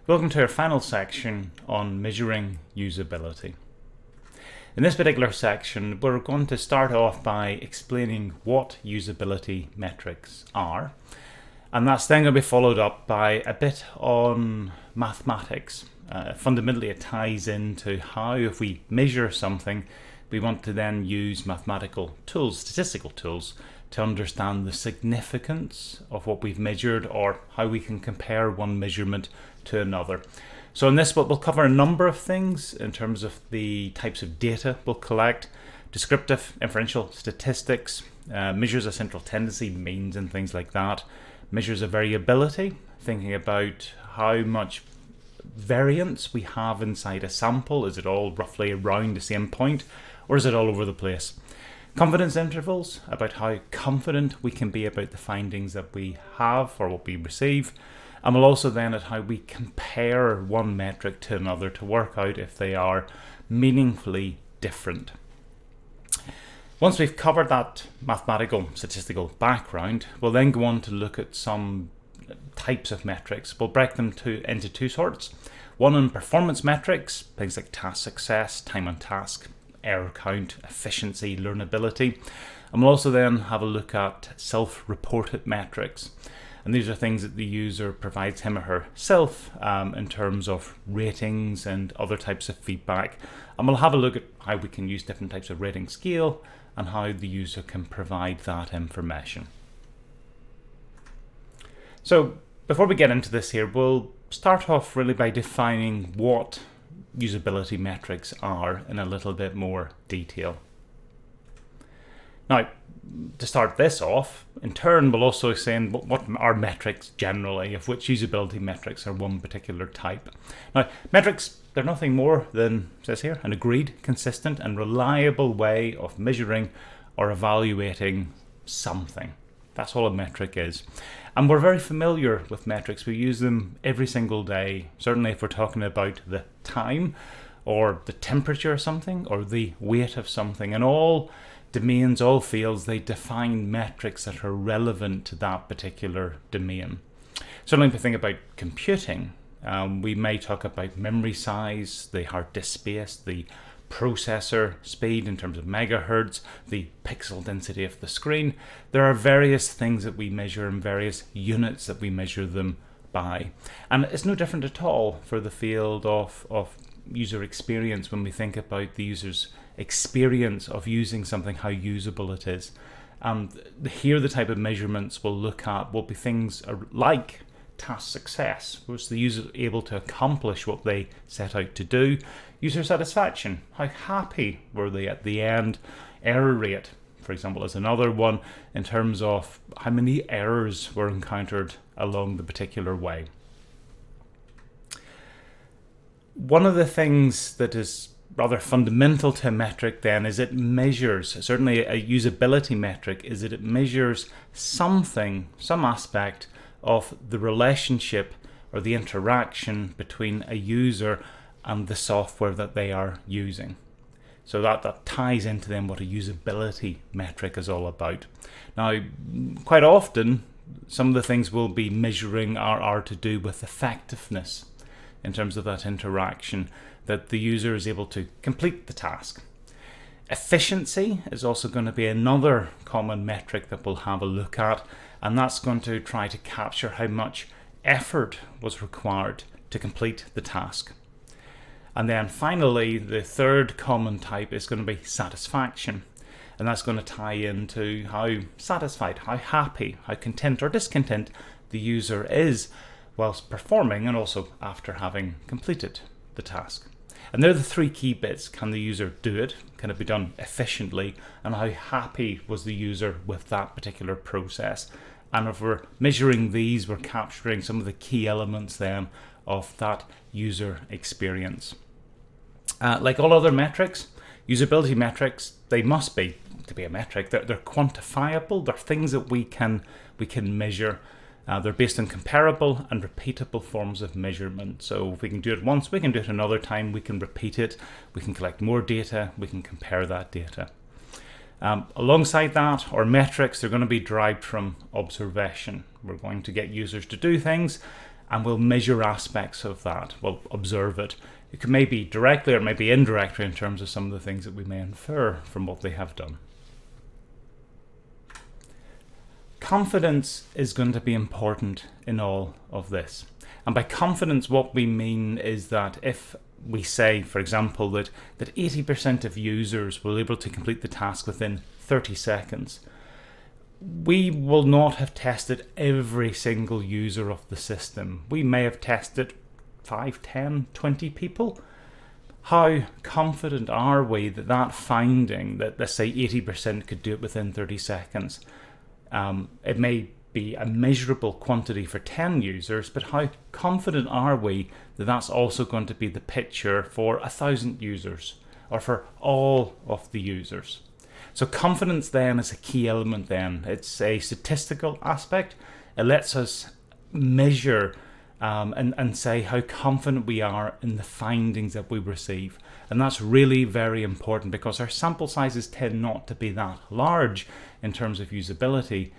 Welcome to our final section on measuring usability. In this particular section, we're going to start off by explaining what usability metrics are, and that's then going to be followed up by a bit on mathematics. Fundamentally, it ties into how, if we measure something, we want to then use mathematical tools, statistical tools, to understand the significance of what we've measured or how we can compare one measurement to another. So in this, we'll cover a number of things in terms of the types of data we'll collect: descriptive, inferential, statistics, measures of central tendency, means and things like that, measures of variability, thinking about how much variance we have inside a sample. Is it all roughly around the same point, or is it all over the place? Confidence intervals, about how confident we can be about the findings that we have or what we receive. And we'll also then at how we compare one metric to another to work out if they are meaningfully different. Once we've covered that mathematical statistical background, we'll then go on to look at some types of metrics. We'll break them into two sorts. One on performance metrics, things like task success, time on task, error count, efficiency, learnability. And we'll also then have a look at self-reported metrics. And these are things that the user provides him or herself in terms of ratings and other types of feedback. And we'll have a look at how we can use different types of rating scale and how the user can provide that information. So before we get into this here, we'll start off really by defining what usability metrics are in a little bit more detail. Now, to start this off, in turn, we'll also explain what are metrics generally, of which usability metrics are one particular type. Now, metrics, they're nothing more than, it says here, an agreed, consistent, and reliable way of measuring or evaluating something. That's all a metric is. And we're very familiar with metrics. We use them every single day. Certainly if we're talking about the time or the temperature of something or the weight of something. And all domains, all fields, they define metrics that are relevant to that particular domain. Certainly if we think about computing, we may talk about memory size, the hard disk space, the processor speed in terms of megahertz, the pixel density of the screen. There are various things that we measure and various units that we measure them by. And it's no different at all for the field of user experience when we think about the user's experience of using something, how usable it is. Here the type of measurements we'll look at will be things like task success. Was the user able to accomplish what they set out to do? User satisfaction, how happy were they at the end? Error rate, for example, is another one in terms of how many errors were encountered along the particular way. One of the things that is rather fundamental to a metric then is it measures, certainly a usability metric, is that it measures something, some aspect of the relationship or the interaction between a user and the software that they are using. So that ties into then what a usability metric is all about. Now, quite often, some of the things we'll be measuring are to do with effectiveness in terms of that interaction, that the user is able to complete the task. Efficiency is also going to be another common metric that we'll have a look at, and that's going to try to capture how much effort was required to complete the task. And then finally, the third common type is going to be satisfaction. And that's going to tie into how satisfied, how happy, how content or discontent the user is whilst performing and also after having completed the task. And they're the three key bits. Can the user do it? Can it be done efficiently? And how happy was the user with that particular process? And if we're measuring these, we're capturing some of the key elements then of that user experience. Like all other metrics, usability metrics, they must be, to be a metric, they're quantifiable. They're things that we can measure. They're based on comparable and repeatable forms of measurement. So if we can do it once, we can do it another time, we can repeat it, we can collect more data, we can compare that data. Alongside that, our metrics are going to be derived from observation. We're going to get users to do things, and we'll measure aspects of that. We'll observe it. It could maybe directly or maybe indirectly in terms of some of the things that we may infer from what they have done. Confidence is going to be important in all of this. And by confidence, what we mean is that if we say, for example, that 80% of users were able to complete the task within 30 seconds, we will not have tested every single user of the system. We may have tested 5, 10, 20 people. How confident are we that that finding, that let's say 80% could do it within 30 seconds, it may be a measurable quantity for 10 users, but how confident are we that that's also going to be the picture for 1,000 users or for all of the users? So confidence then is a key element then. It's a statistical aspect. It lets us measure and say how confident we are in the findings that we receive. And that's really very important because our sample sizes tend not to be that large in terms of usability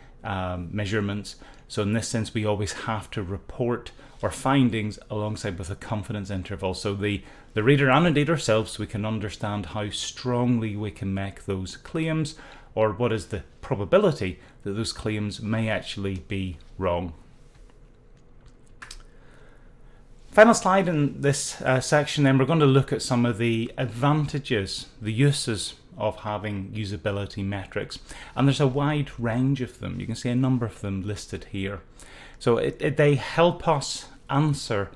measurements. So in this sense, we always have to report our findings alongside with a confidence interval. So the reader and indeed ourselves, so we can understand how strongly we can make those claims, or what is the probability that those claims may actually be wrong. Final slide in this section, then we're going to look at some of the advantages, the uses of having usability metrics, and there's a wide range of them. You can see a number of them listed here. So they help us answer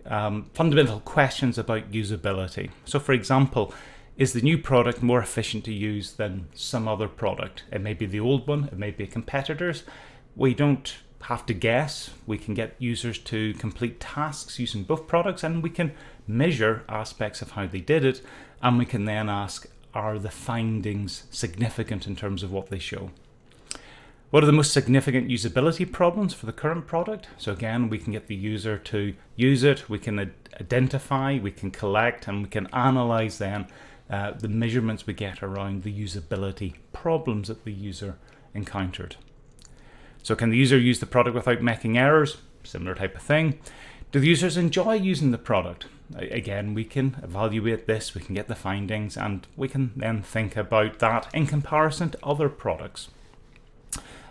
fundamental questions about usability. So for example, is the new product more efficient to use than some other product? It may be the old one, it may be a competitor's. We don't have to guess. We can get users to complete tasks using both products, and we can measure aspects of how they did it, and we can then ask, are the findings significant in terms of what they show? What are the most significant usability problems for the current product? So again, we can get the user to use it, we can identify, we can collect, and we can analyze then the measurements we get around the usability problems that the user encountered. So can the user use the product without making errors? Similar type of thing. Do the users enjoy using the product? Again, we can evaluate this, we can get the findings, and we can then think about that in comparison to other products.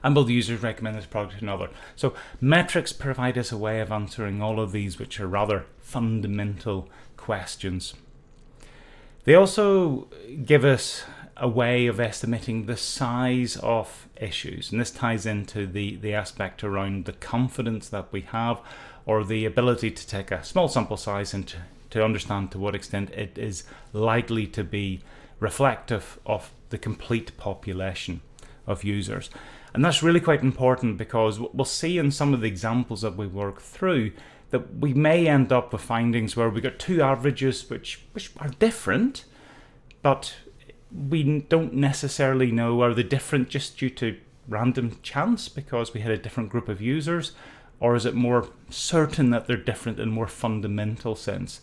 And will the users recommend this product to another? So metrics provide us a way of answering all of these, which are rather fundamental questions. They also give us a way of estimating the size of issues, and this ties into the aspect around the confidence that we have, or the ability to take a small sample size and to understand to what extent it is likely to be reflective of the complete population of users. And that's really quite important, because we'll see in some of the examples that we work through that we may end up with findings where we got two averages which are different, but we don't necessarily know, are they different just due to random chance because we had a different group of users, or is it more certain that they're different in a more fundamental sense?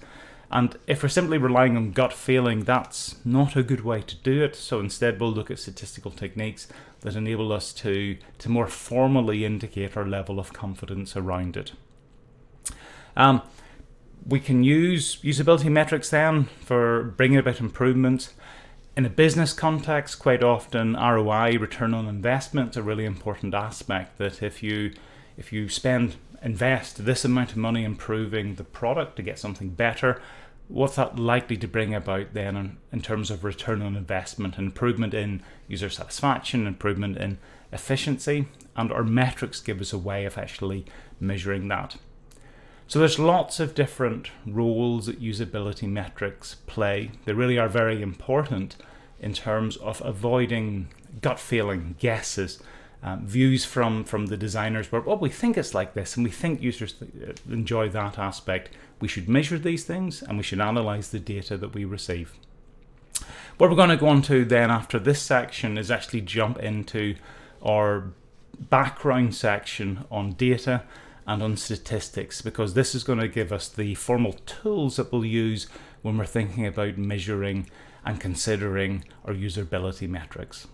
And if we're simply relying on gut feeling, that's not a good way to do it. So instead we'll look at statistical techniques that enable us to more formally indicate our level of confidence around it. We can use usability metrics then for bringing about improvements. In a business context, quite often ROI, return on investment, is a really important aspect. That if you invest this amount of money improving the product to get something better, what's that likely to bring about then in terms of return on investment, improvement in user satisfaction, improvement in efficiency, and our metrics give us a way of actually measuring that. So there's lots of different roles that usability metrics play. They really are very important in terms of avoiding gut feeling, guesses, views from the designers where, well, we think it's like this and we think users enjoy that aspect. We should measure these things and we should analyze the data that we receive. What we're going to go on to then after this section is actually jump into our background section on data and on statistics, because this is going to give us the formal tools that we'll use when we're thinking about measuring and considering our usability metrics.